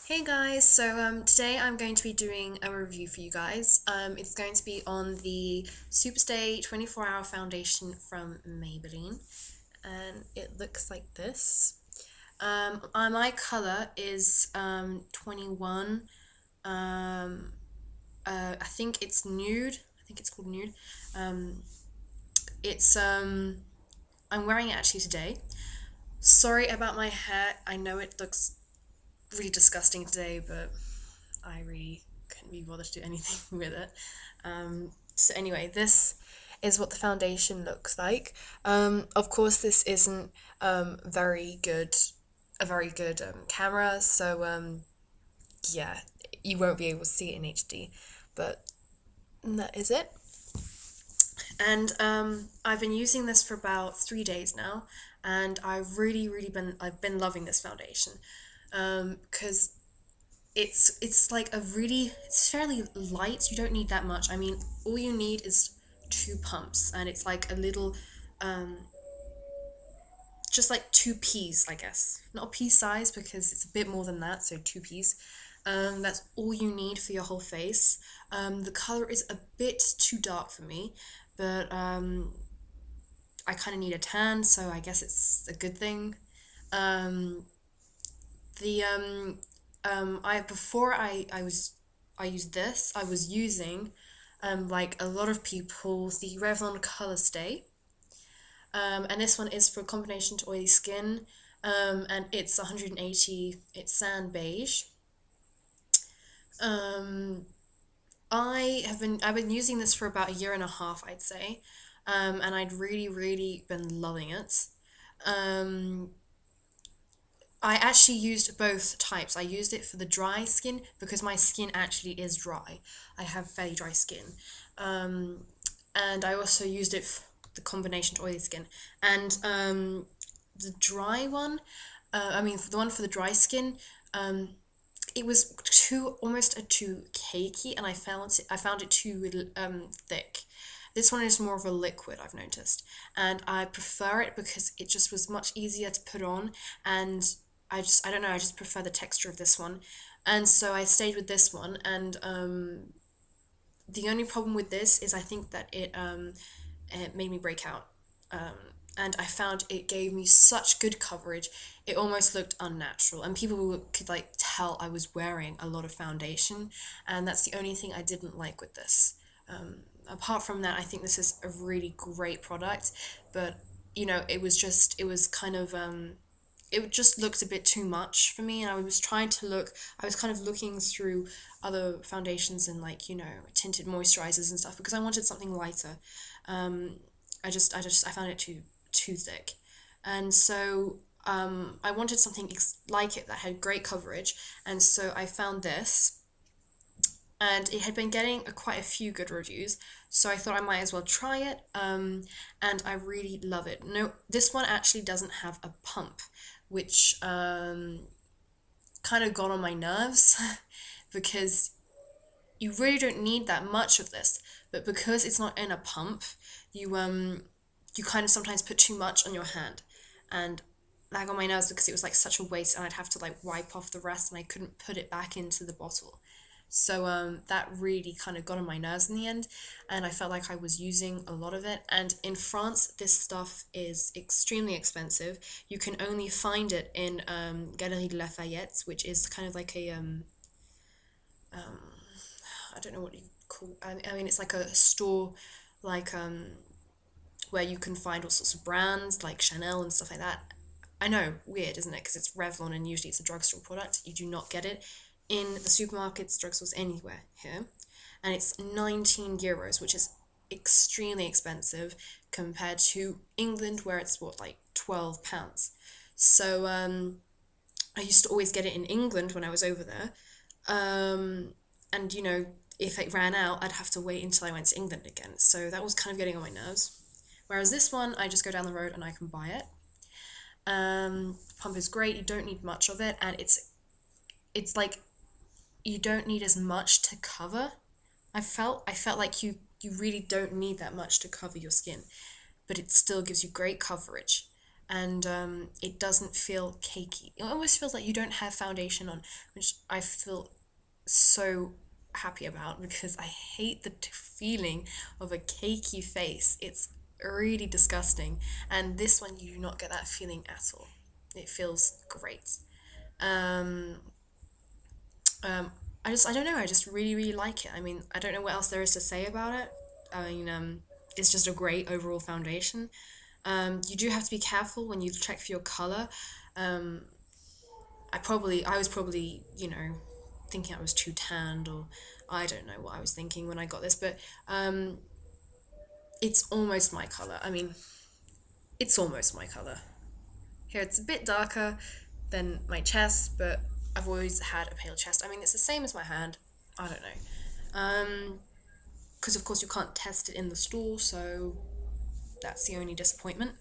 Hey guys, so today I'm going to be doing a review for you guys. It's going to be on the Superstay 24-hour foundation from Maybelline, and it looks like this. My color is 21. I think it's nude. I think it's called nude. Um, it's I'm wearing it actually today. Sorry about my hair. I know it looks really disgusting today, but I really couldn't be bothered to do anything with it. So anyway, this is what the foundation looks like. Of course, this isn't very good, a very good camera, so yeah, you won't be able to see it in HD, but that is it. And I've been using this for about 3 days now, and I've been loving this foundation, because it's like it's fairly light. You don't need that much. I mean, all you need is two pumps, and it's like a little, um, just like two peas, I guess. Not a pea size because it's a bit more than that, so two peas. That's all you need for your whole face. The color is a bit too dark for me, but I kind of need a tan, so I guess it's a good thing. Um, the I before I used this, I was using like a lot of people, the Revlon Color Stay. And this one is for combination to oily skin. And it's 180, it's sand beige. um I've been using this for about a year and a half, I'd say. And I'd really been loving it. um I actually used both types. I used it for the dry skin because my skin actually is dry. I have fairly dry skin. Um, and I also used it for the combination to oily skin. And the dry one, I mean, the one for the dry skin, um, it was too cakey, and I found it too thick. This one is more of a liquid, I've noticed, and I prefer it because it just was much easier to put on, and I don't know, I just prefer the texture of this one. And so I stayed with this one, and the only problem with this is I think that it made me break out. Um, and I found it gave me such good coverage. It almost looked unnatural, and people could like tell I was wearing a lot of foundation, and that's the only thing I didn't like with this. Apart from that, I think this is a really great product, but it was kind of it just looked a bit too much for me, and I was kind of looking through other foundations and, like, tinted moisturizers and stuff because I wanted something lighter. um I found it too thick, and so I wanted something like it that had great coverage, and so I found this, and it had been getting quite a few good reviews, so I thought I might as well try it. And I really love it. No, this one actually doesn't have a pump, which kind of got on my nerves because you really don't need that much of this, but because it's not in a pump, you kind of sometimes put too much on your hand, and that got on my nerves because it was like such a waste, and I'd have to like wipe off the rest, and I couldn't put it back into the bottle. So that really kind of got on my nerves in the end, and I felt like I was using a lot of it. And in France, this stuff is extremely expensive. You can only find it in Galerie de Lafayette, which is kind of like a um, I don't know what you call. I mean, it's like a store, like where you can find all sorts of brands like Chanel and stuff like that. I know, weird, isn't it? Because it's Revlon, and usually it's a drugstore product. You do not get it in the supermarkets, drugstores, anywhere here. And it's 19 euros, which is extremely expensive compared to England, where it's what, like £12. So I used to always get it in England when I was over there. And if it ran out, I'd have to wait until I went to England again. So that was kind of getting on my nerves. Whereas this one, I just go down the road and I can buy it. Pump is great. You don't need much of it, and it's like you don't need as much to cover. I felt like you really don't need that much to cover your skin, but it still gives you great coverage. and it doesn't feel cakey. It almost feels like you don't have foundation on, which I feel so happy about because I hate the feeling of a cakey face. It's really disgusting, and this one you do not get that feeling at all. It feels great. Um, I don't know. I just really like it. I mean, I don't know what else there is to say about it. I mean, it's just a great overall foundation. You do have to be careful when you check for your color. Um, I was probably, thinking I was too tanned, or I don't know what I was thinking when I got this, but it's almost my color. I mean, it's almost my color. Here it's a bit darker than my chest, but I've always had a pale chest. I mean, it's the same as my hand. I don't know. Because of course you can't test it in the store, so that's the only disappointment.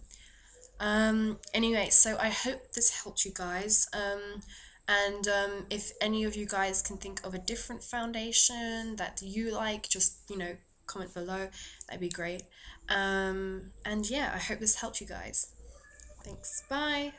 Anyway, so I hope this helped you guys. And if any of you guys can think of a different foundation that you like, just, comment below. That'd be great. And yeah, I hope this helped you guys. Thanks. Bye.